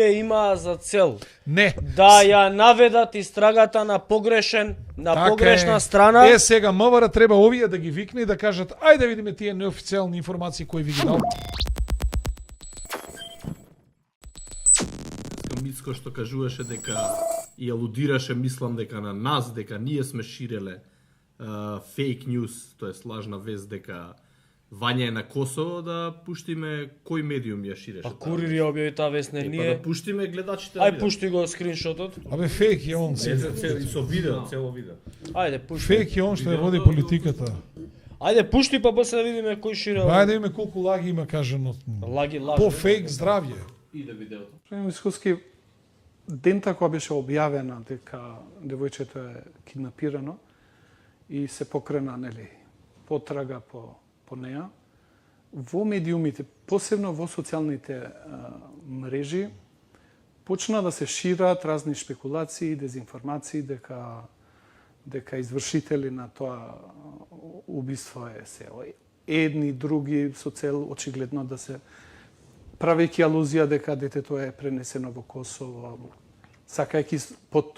Има за цел Не. да ја наведат истрагата на погрешен, на Така погрешна е. страна. Сега МВР треба овие да ги викне и да кажат ајде да видиме тие неофицијални информации кои ви ги дал. Мицко што кажуваше дека и алудираше, мислам дека на нас, дека ние сме ширеле фейк ньюс, тоест лажна вест дека Вања е на Косово, да пуштиме кој медиум ја ширеше. Па Курир ја објави таа вест, не Па ние. да пуштиме гледачите. Ај пушти го скриншотот. Абе фейк е он. Со видео, цело видео. Ајде пушти. Фейк е он што ја води политиката. Ајде пушти па после да видиме кој шире. Ајде да видиме колку лаги има кажано. Лаги лаж. По фейк здравје. Иде видеото. Мисковски, дента кога беше објавена дека девојчето е киднапирано и се покрена, нели, потрага по неа, во медиумите, посебно во социјалните мрежи, почна да се шират разни шпекулации, дезинформации дека извршители на тоа убиство е се едни, други, со цел очигледно да се правејќи алузија дека детето е пренесено во Косово, сакајќи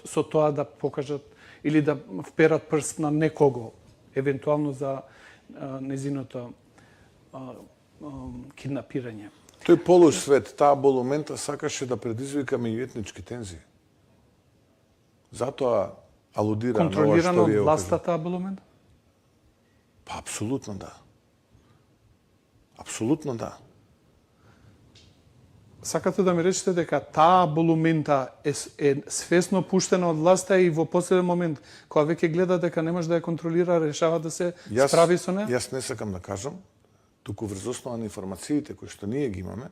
со тоа да покажат или да вперат прст на некого, евентуално за незиното киднапирање. Тој полусвет, таа болумента сакаше да предизвика меѓуетнички тензии. Затоа алудира на ова Контролирано што вие од власта окажувате. таа болумента? Па апсолутно да. Апсолутно да. Сакате да ми речете дека таа болумента е свесно пуштена од власта и во последен момент, кога веќе гледа дека не може да ја контролира, решава да се справи со неа? Јас не сакам да кажам, туку врз основа на информациите кои што ние ги имаме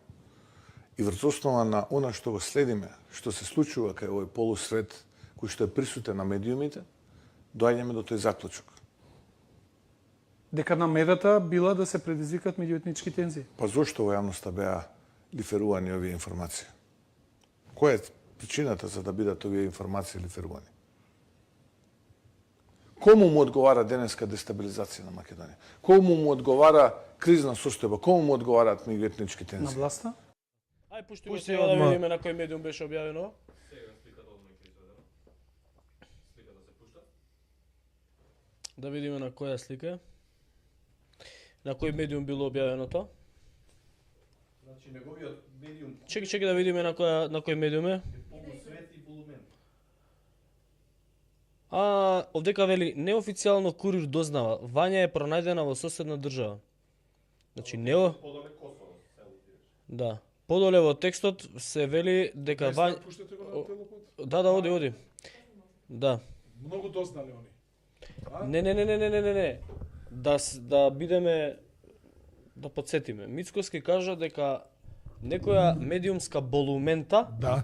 и врз основа на она што го следиме, што се случува кај овој полусвет кој што е присутен на медиумите, доаѓаме до тој заклучок. Дека намерата била да се предизвикат меѓуетнички тензии. Па зошто во јавноста беа лиферувани овие информации? Која е причината за да бидат овие информации лиферувани? Кому му одговара денеска дестабилизација на Македонија? Кому му одговара кризна состојба? Кому му одговараат меѓуетнички На тензии? власта? Ај пушти го сега да видиме на кој медиум беше објавено. Да видиме на која слика. На кој медиум било објавено тоа? Значи неговиот медиум Чеки да видиме на кој медиум е. полусвет и болумен. Овдека вели неофицијално Курир дознава Вања е пронајдена во соседна држава. Значи Подоле Косово се алудираше. Да. Подоле во текстот се вели дека Вања Пуштете го на телопод. Да, оди. Да. Многу дознали они. Не. Да бидеме да подсетиме. Мицкоски кажа дека некоја медиумска болумента Да.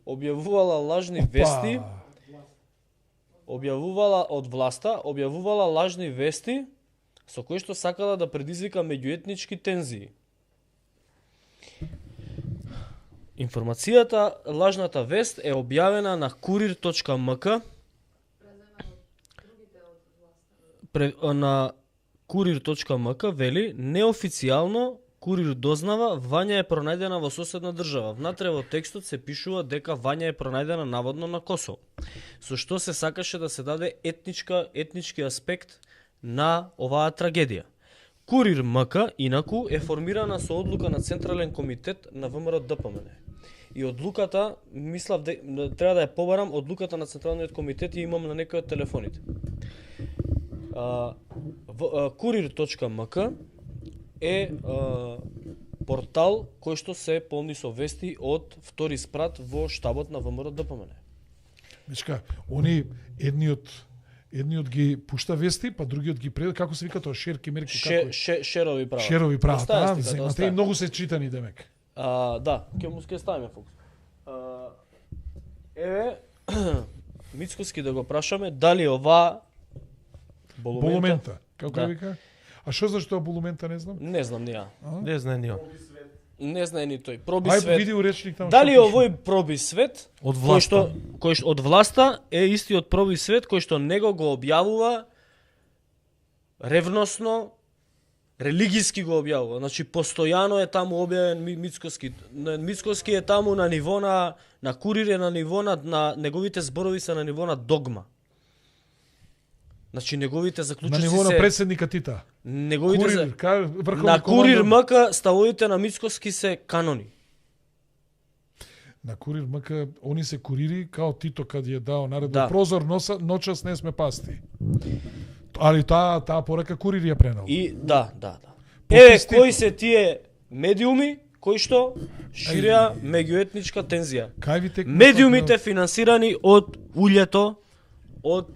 објавувала лажни вести, објавувала од власта, објавувала лажни вести со кои што сакала да предизвика меѓуетнички тензии. Информацијата, лажната вест е објавена на kurir.mk на kurir.mk вели неофицијално Курир дознава Вања е пронајдена во соседна држава. Внатре во текстот се пишува дека Вања е пронајдена наводно на Косово. Со што се сакаше да се даде етнички аспект на оваа трагедија. Курир МК инаку е формирана со одлука на Централен комитет на ВМРО ДПМН. И одлуката, мислав треба да ја побарам, одлуката на Централниот комитет ја имам на некој од телефоните. Kurir.mk е портал кој што се полни со вести од втори спрат во штабот на ВМРО ДПМН. Мечка, они едниот ги пушта вести, па другиот ги пред, како се вика тоа, шерки, мерки, како? Шерови права. Шерови права, Остава таа, сликата, земате остава. и многу се читани демек. Да, ќе ставиме фокус. Еве, Мицкоски да го прашаме дали ова Болумента, како Да. вика? А што зашто болумента не знам? Не знам ни ја. Не знае ни. Не знае ни тој. Проби Ај свет. види уречник таму. Дали што пише. овој проби свет Од кој што власта. од власта е истиот проби свет кој што него го објавува ревносно религиски го објавува. Значи постојано е таму објавен Мицкоски. Мицкоски е таму на ниво на курир, е на ниво на неговите зборови се на ниво на догма. Значи неговите заклучоци На ниво на се председника Тита. неговите Курир, врховни на Курир командор. МК ставовите на Мицкоски се канони. На Курир МК, они се курири, као Тито кад ја дао наредба. Да. Прозор ночас не сме пасти. Али таа порека Курир ја пренал. И да. Потпис Еве Тито. кои се тие медиуми кои што ширеа меѓуетничка тензија. Кај ви текна Медиумите финансирани од улјето, од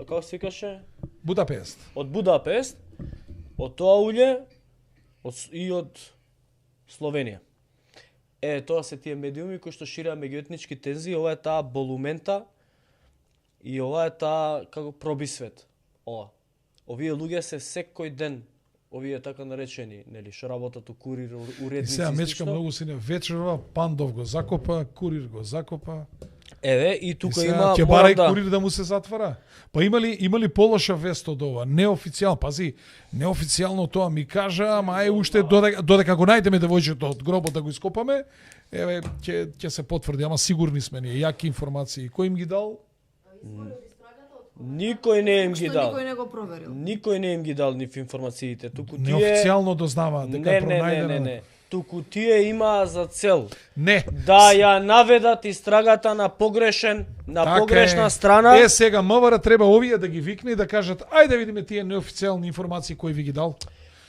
како се викаше? Будапест. Од Будапест, од тоа улје и од Словенија. Тоа се тие медиуми кои што ширеа меѓуетнички тензии, ова е таа болумента и ова е таа како пробисвет. Ова. Овие луѓе се секој ден, овие така наречени, нели, што работат у Курир, И уредници сега и мечка слично. многу сине вечерва, Пандов го закопа, Курир го закопа. Еве, и И тука сега има ќе мора бара и да... Курир да му се затвара. Па има ли полоша вест од ова? Неофицијално, пази, неофицијално тоа ми кажа, ама ај уште додека го најдеме девојчето од гробот да го ископаме, еве ќе се потврди, ама сигурни сме ние, јаки информации. Кој им ги дал? Никој не им ги Што дал. никој не го проверил. Никој не им ги дал нив информациите. Туку тие... Неофицијално дознаваат дека е пронајдено. Не. Туку тие имаа за цел Не. да ја наведат истрагата на погрешен, на Така погрешна е. страна. Сега МВР треба овие да ги викне и да кажат ајде да видиме тие неофицијални информации кои ви ги дал.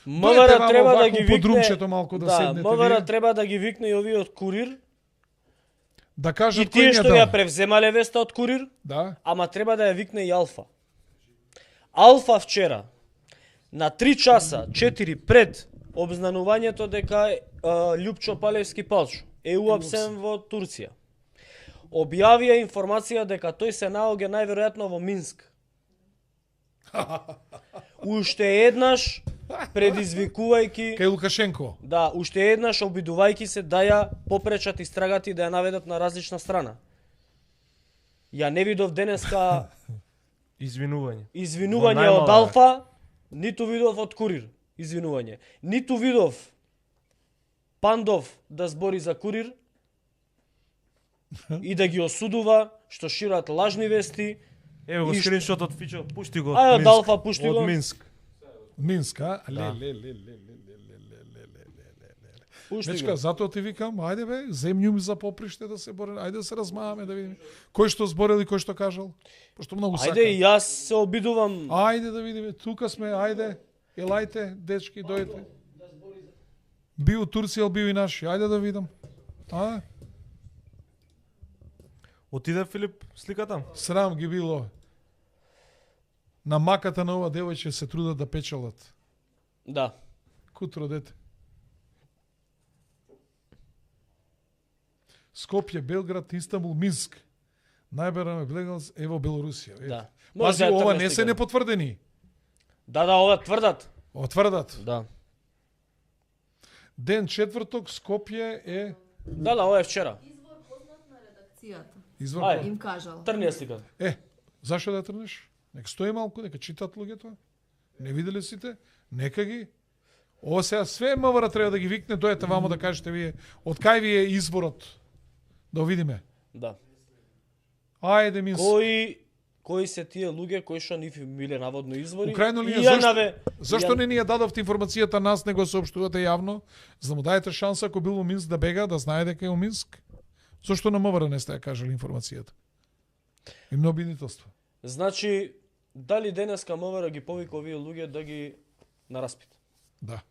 МВР Дојдете треба вамо да вако ги по викне. друмчето малку да седнете МВР вие. треба да ги викне и овие од Курир. Да И кажат кој тие ни што дал. ја превземале веста од Курир, Да. ама треба да ја викне и Алфа. Алфа вчера на 3 часа 4 пред обзнанувањето дека Љупчо Палевски Палчо е уапсен во Турција, објавија информација дека тој се наоѓа најверојатно во Минск. Уште еднаш предизвикувајќи, Кај Лукашенко. да, уште еднаш обидувајќи се да ја попречат истрагата и да ја наведат на различна страна. Ја не видов денеска Извинување. извинување Во од најмала Алфа, ниту видов од Курир извинување. Ниту видов Пандов да збори за Курир и да ги осудува што шират лажни вести. Ево го И скриншотот Фичо, пушти го од Ајде, Минск. Далфа, пушти го. Од Минск. Минск, а? Да. Пушти Мечка, го. затоа ти викам, ајде бе, земјум за поприште да се боре, ајде да се размаваме да видиме кој што зборел и кој што кажал. Пошто многу сака. Ајде, и јас се обидувам. Ајде да видиме, тука сме, ајде. Елајте, дечки, дојдете. Био Турција, био и наши. Ајде да видам. А? Отиде Филип сликата? Срам ги било. На маката на ова девојче се трудат да печелат. Да. Кутро дете. Скопје, Белград, Истанбул, Минск. Најбераме Блегалс, ево Белорусија. Ето. Да. Пази, да ја ова тргне не се сликата. непотврдени. Да, ова тврдат. Отврдат. Да. Ден четврток, Скопје е Да, ова е вчера. Извор познат на редакцијата. извор. Ајде. Им кажал. Трни ја сликата. Зашо да трнеш? Нека стои малку, нека читат луѓето. Не виделе сите? Нека ги. Ова сега све МВР треба да ги викне, дојдете вамо да кажете вие, од кај ви е изворот? Да видиме. Да. Ајде, Минск. Кои се тие луѓе кои што нив биле наводно извори? У крајно И линија, ја зашто, наве- зашто ја- не ни ја дадовте информацијата, нас не го соопштувате јавно, за да му дајете шанса ако бил во Минск да бега, да знае дека е во Минск? Зошто на МВР не сте ја кажали информацијата? Им на обвинителство. Значи, дали денеска МВР ги повика овие луѓе да ги на распит? Да.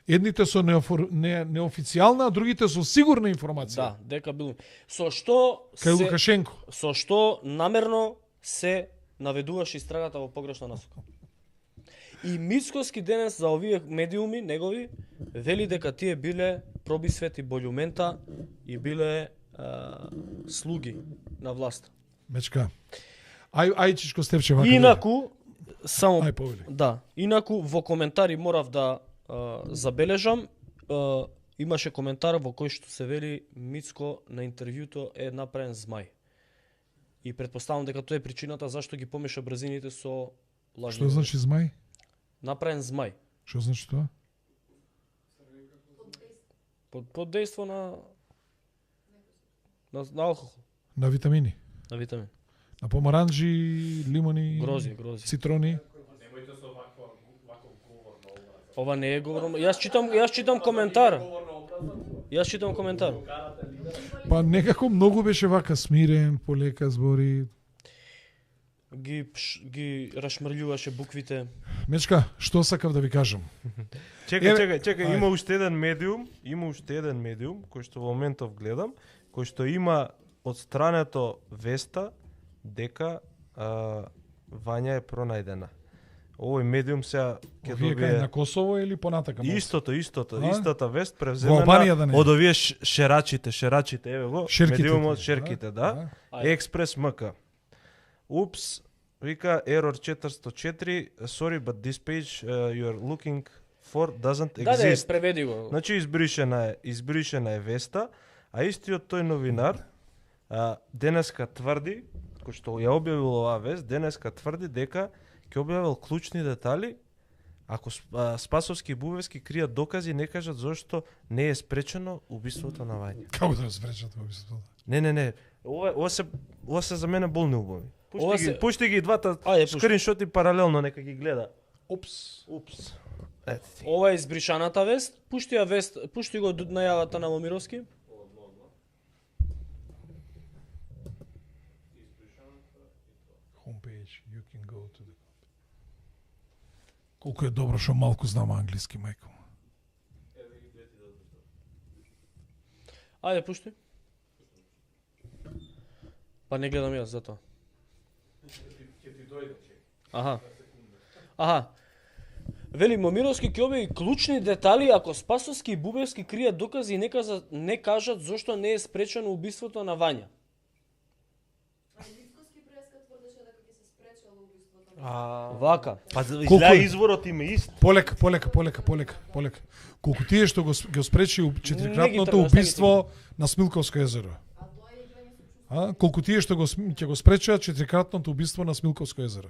Едните со неофицијална, а другите со сигурна информација. Да, дека бил. Со што Кај Лукашенко. со што намерно се наведуваше истрагата во погрешна насока. И Мицкоски денес за овие медиуми негови вели дека тие биле пробисвети болјумента и биле слуги на власт. Мечка. Ај Чичко Степче вака. Инаку само Ај повели. да, инаку во коментари морав да забележам, имаше коментар во кој што се вели Мицко на интервјуто е направен змај. И претпоставам дека тоа е причината зашто ги помеша брзините со лажни. Што значи змај? Направен змај. Што значи тоа? Под дејство на алкохол, На витамини. на витамин. На помаранџи, лимони, Грози. цитрони. Ова не е говорно. Јас читам коментар. Па некако многу беше вака смирен, полека збори. Ги рашмрлјуваше буквите. Мечка, што сакав да ви кажам? Чекај, ај. има уште еден медиум кој што во моментов гледам, кој што има одстрането веста дека Вања е пронајдена. Овој медиум сега ќе Вие кај добие на Косово или понатака? истата вест Во Албанија да превземена не. од овие шерачите, еве го, Шерките. медиумот Шерките, да. Ајде. Експрес МК. Упс, вика error 404, sorry but this page you are looking for doesn't Да, exist. преведи го. Значи избришена е веста, а истиот тој новинар денеска тврди, кој што ја објавил оваа вест, денеска тврди дека ќе објавил клучни детали ако Спасовски и Бубевски кријат докази, не кажат зошто не е спречено убиството на Вања. Како да спречат убиството? Не. Ова се за мене болни убави. Пушти ги двата Ајде, пушти. скриншоти паралелно, нека ги гледа. Опс. Ете ти. Ова е избришаната вест. Пушти го најавата на Момировски. Homepage, you can go to the... Колку е добро што малку знам англиски, мајко. Ајде, пушти. Па не гледам јас затоа. Аха. Вели Момировски ќе објави клучни детали ако Спасовски и Бубевски кријат докази и не кажат зошто не е спречено убиството на Вања. Мицкоски преска тврдеше дека ќе се спречело убиството. Вака. Па Колку изгледа е? изворот им е ист. Полека. Колку тие што го спречи Не ги четирикратното тргаш, не ги убиство на Смилковско езеро. А тоа е играње со чувство. Колку тие што ќе го спречат четирикратното убиство на Смилковско езеро.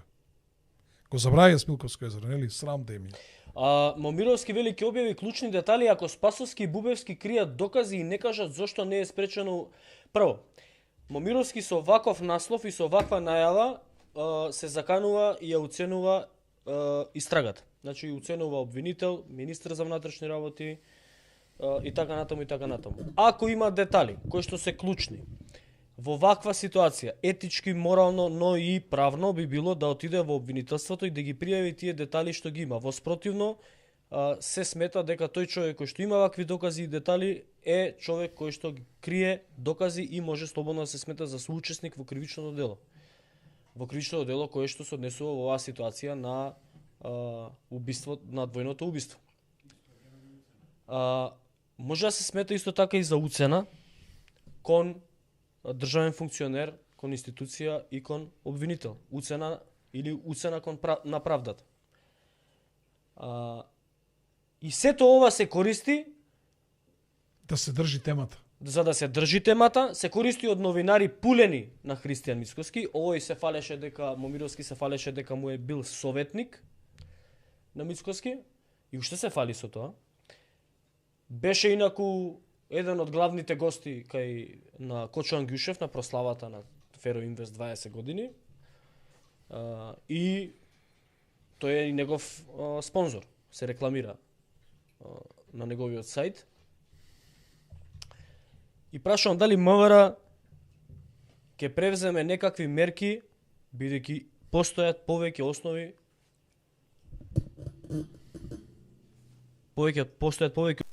Го забравија Смилковско езеро, нели? Срам да ми. Момировски вели ќе објави клучни детали ако Спасовски и Бубевски кријат докази и не кажат зошто не е спречено. Прво, Момировски со ваков наслов и со ваква најава се заканува и ја уценува истрагата. Значи уценува обвинител, министр за внатрешни работи и така натаму. Ако има детали кои што се клучни во ваква ситуација, етички, морално, но и правно би било да отиде во обвинителството и да ги пријави тие детали што ги има. Во спротивно, се смета дека тој човек кој што има вакви докази и детали е човек кој што крие докази и може слободно да се смета за соучесник во кривичното дело. Во кривичното дело кое што се однесува во оваа ситуација на убиство, на двојното убиство. Може да се смета исто така и за уцена кон државен функционер, кон институција и кон обвинител. Уцена на правдата. И сето ова се користи Да се држи темата. за да се држи темата, се користи од новинари пулени на Христијан Мицкоски. Овој се фалеше дека Момировски се фалеше дека му е бил советник на Мицкоски и уште се фали со тоа. Беше инаку еден од главните гости кај на Кочо Ангјушев на прославата на Феро Инвест 20 години. И тој е и негов спонзор, се рекламира на неговиот сајт. И прашувам дали МВР ќе превземе некакви мерки, бидејќи постојат повеќе основи, постојат повеќе